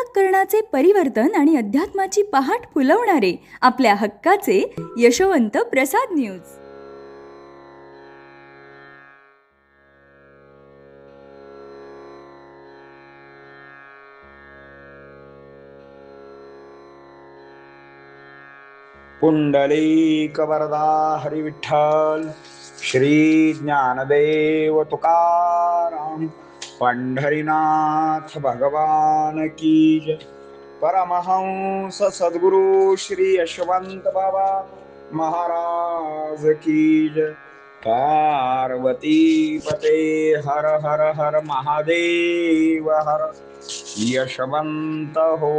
अंतःकरणाचे परिवर्तन आणि अध्यात्माची पहाट फुलवणारे आपल्या हक्काचे यशवंत प्रसाद न्यूज. पुंडलिक वरदा हरी विठ्ठल. श्री ज्ञानदेव तुकाराम पंढरीनाथ भगवान की जय. परमहंस सद्गुरु श्री यशवंत बाबा महाराज की जय. पार्वती पते हर हर हर महादेव हर. यशवंत हो,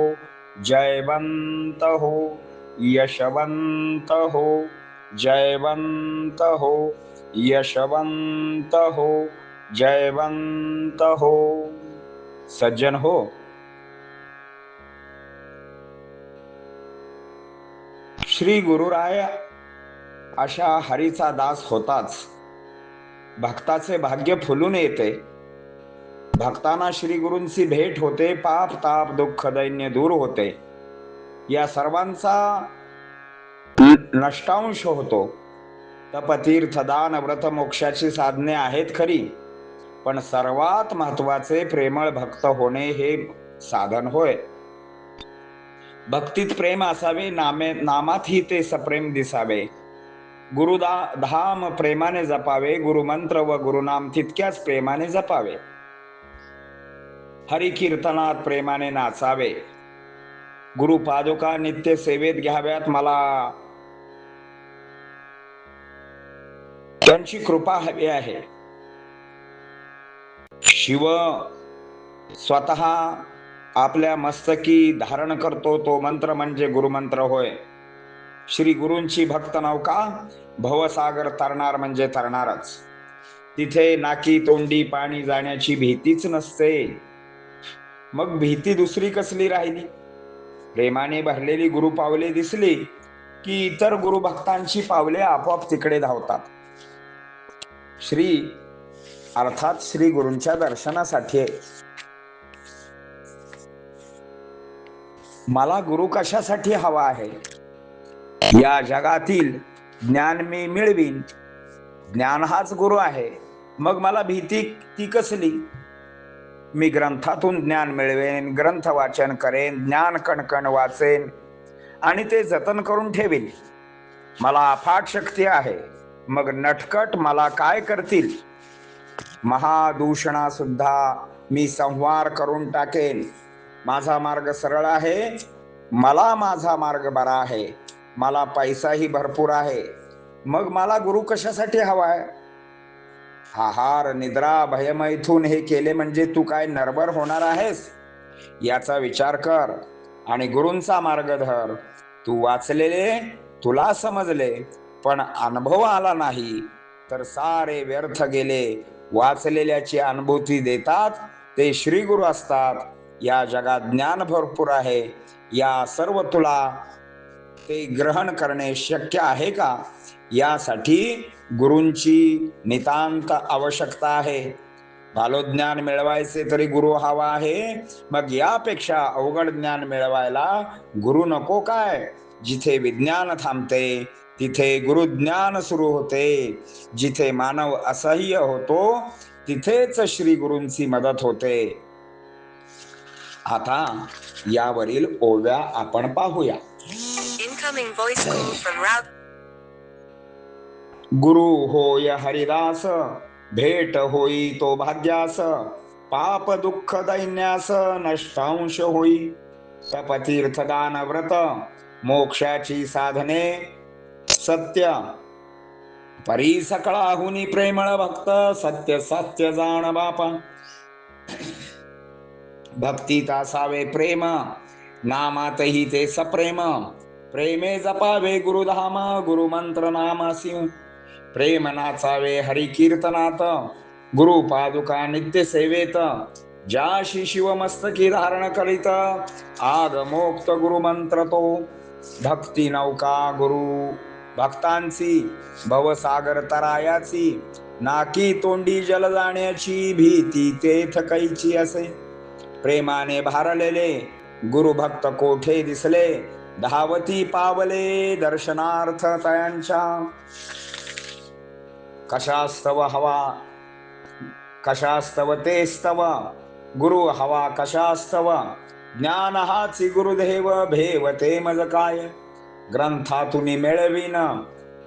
जयवंत हो, यशवंत हो, जयवंत हो, यशवंत हो, जयवंत हो. सज्जन हो, श्री गुरुराय अशा हरीचा दास होताच भक्ताचे भाग्य फुलून येते. भक्तांना श्री गुरूंची भेट होते, पाप ताप दुःख दैन्य दूर होते. या सर्वांचा नष्टांश होतो. तप तीर्थ दान व्रत मोक्षाची साधने आहेत खरी, पण सर्वात महत्वाचे प्रेमळ भक्त होणे हे साधन होय. भक्तीत प्रेम असावे, नामातही ते सप्रेम दिसावे. धाम प्रेमाने जपावे, गुरुमंत्र व गुरुनाम तितक्याच प्रेमाने जपावे. हरी कीर्तनात प्रेमाने नाचावे. गुरु पादुका नित्य सेवेत घ्याव्यात. मला त्यांची कृपा हवी आहे. शिव स्वतः आपल्या मस्तकी धारण करतो तो मंत्र म्हणजे गुरुमंत्र होय. श्री गुरूंची भक्त नौका भवसागर तरणार म्हणजे तरणारच. तिथे नाकी तोंडी पाणी जाण्याची भीतीच नसते. मग भीती दुसरी कसली राहिली? प्रेमाने भरलेली गुरु पावले दिसली की इतर गुरु भक्तांची पावले आपोआप तिकडे धावतात. श्री अर्थात श्री गुरूंच्या दर्शनासाठी. मला गुरु कशासाठी हवा आहे? या जगातील ज्ञान मी मिळवीन. ज्ञान हाच गुरु आहे. मग मला भीती ती कसली? मी ग्रंथातून ज्ञान मिळवेन, ग्रंथ वाचन करेन, ज्ञान कणकण वाचेन आणि ते जतन करून ठेवीन. मला अफाट शक्ती आहे. मग नटखट मला काय करतील? महादूषणा सुद्धा मी संहार करून टाकेन. माझा मार्ग सरळ आहे. मला माझा मार्ग बरा आहे. मला पैसाही भरपूर आहे. मग मला गुरु कशासाठी हवाय? आहार निद्रा भयमैथून हे केले म्हणजे तू काय नरभर होणार आहेस? याचा विचार कर आणि गुरूंचा मार्ग धर. तू वाचलेले तुला समजले, पण अनुभव आला नाही तर सारे व्यर्थ गेले. वाचलेल्याची अनुभूती देतात ते श्री गुरु असतात. या जगात ज्ञान भरपूर आहे. या सर्व तुला ते ग्रहण करणे शक्य आहे का? यासाठी गुरूंची नितांत आवश्यकता आहे. बालोज्ञान मिळवायचे तरी गुरु हवा आहे. मग यापेक्षा अवघड ज्ञान मिळवायला गुरु नको काय? जिथे विज्ञान थांबते तिथे गुरुज्ञान सुरू होते. जिथे मानव असह्य होतो तिथेच श्री गुरूंची मदत होते. आता यावरील ओव्या आपण पाहूया. गुरु होय हरिदास, भेट होई तो भाग्यास. पाप दुःख दैन्यास नष्टांश होई. तपतीर्थ दान व्रत मोक्षाची साधने सत्य. परी सकळाहुनी प्रेमळ भक्त, सत्य सत्य जाण बापा. भक्तीत असावे प्रेम, नामातही ते सप्रेम. प्रेमे जपावे गुरुधाम, गुरुमंत्र नामासी. प्रेम नाचावे हरी कीर्तनात, गुरु पादुका नित्य सेवेत. ज्याशी शिव मस्तकी धारण करीत, आग मोक्त गुरुमंत्र तो. भक्ती नौका गुरु भक्तांची, भवसागर तरायाची. नाकी तोंडी जल जाण्याची भीती तेथ कैची असे. प्रेमाने भारलेले गुरु भक्त कोठे दिसले, धावती पावले दर्शनार्थ तयांच्या. कशास्तव हवा कशास्तव ते स्तव, गुरु हवा कशास्तव. ज्ञान हाची गुरुदेव भेवते मज काय. ग्रंथातून मिळवीन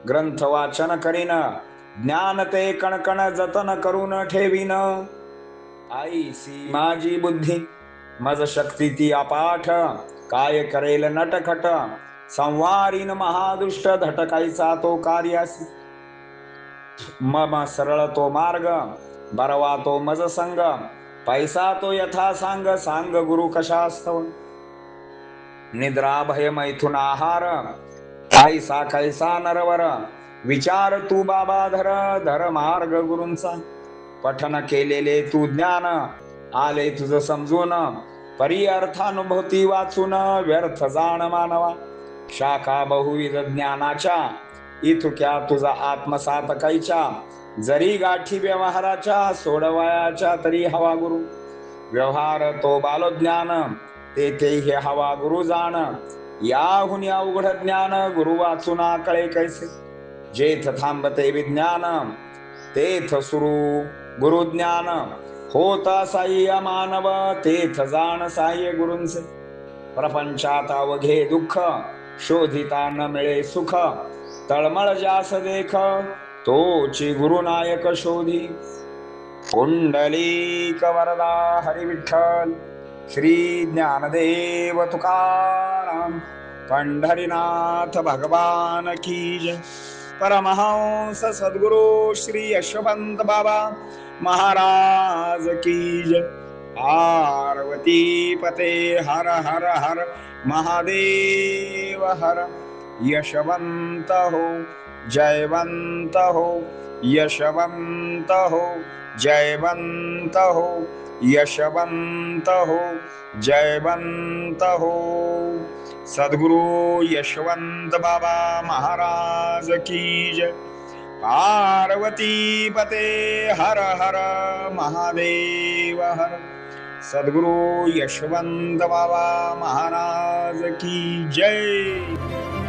ग्रंथ वाचन करीन, ज्ञान ते कणकण जतन करून ठेवीन. आईसी माझी बुद्धी मज शक्ती ती अपाठ, काय करेल नटखट संवारीन महादुष्ट. धटकायचा तो कार्यासी, मम सरळ तो मार्ग बरवा तो मज संग. पैसा तो यथा सांग, सांग गुरु कशास्तव. निद्रा भय मैथुन आहार, कैसा कैसा नरवर. विचार तू बाबा धर, धर मार्ग गुरूंचा. पठन केलेले तू ज्ञान, आले तुझ समजून. परी अर्थानुभूती वाचून, व्यर्थ जाण मानवा. शाखा बहुविध ज्ञानाच्या, इथुक्या तुझा आत्मसात कैच्या. जरी गाठी व्यवहाराच्या, सोडवायाच्या तरी हवा गुरु. व्यवहार तो बालज्ञान, तेथे हे हवा गुरु जाण. याहुनी अवघड ज्ञान, गुरु वाचुना कळे कैसे. जेथ थांबते विज्ञान, तेथ सुरू गुरुज्ञान. होता साह्य मानव, तेथ जाण साह्य गुरूंचे. प्रपंचात अवघे दुःख, शोधिता न मिळे सुख. तळमळ जास देख, तोची गुरुनायक शोधी. पुंडलिक वरदा हरी विठ्ठल, श्री ज्ञानदेव तुकाराम. पंढरीनाथ भगवान की जय. परमहंस सद्गुरु श्री यशवंत बाबा महाराज की जय. पार्वती पते हर हर हर महादेव हर. यशवंत हो जयवंत हो, यशवंत हो जयवंत हो, यशवंत हो जयवंत हो. सद्गुरु यशवंत बाबा महाराज की जय. पार्वती पते हर हर महादेव हर. सद्गुरु यशवंत बाबा महाराज की जय.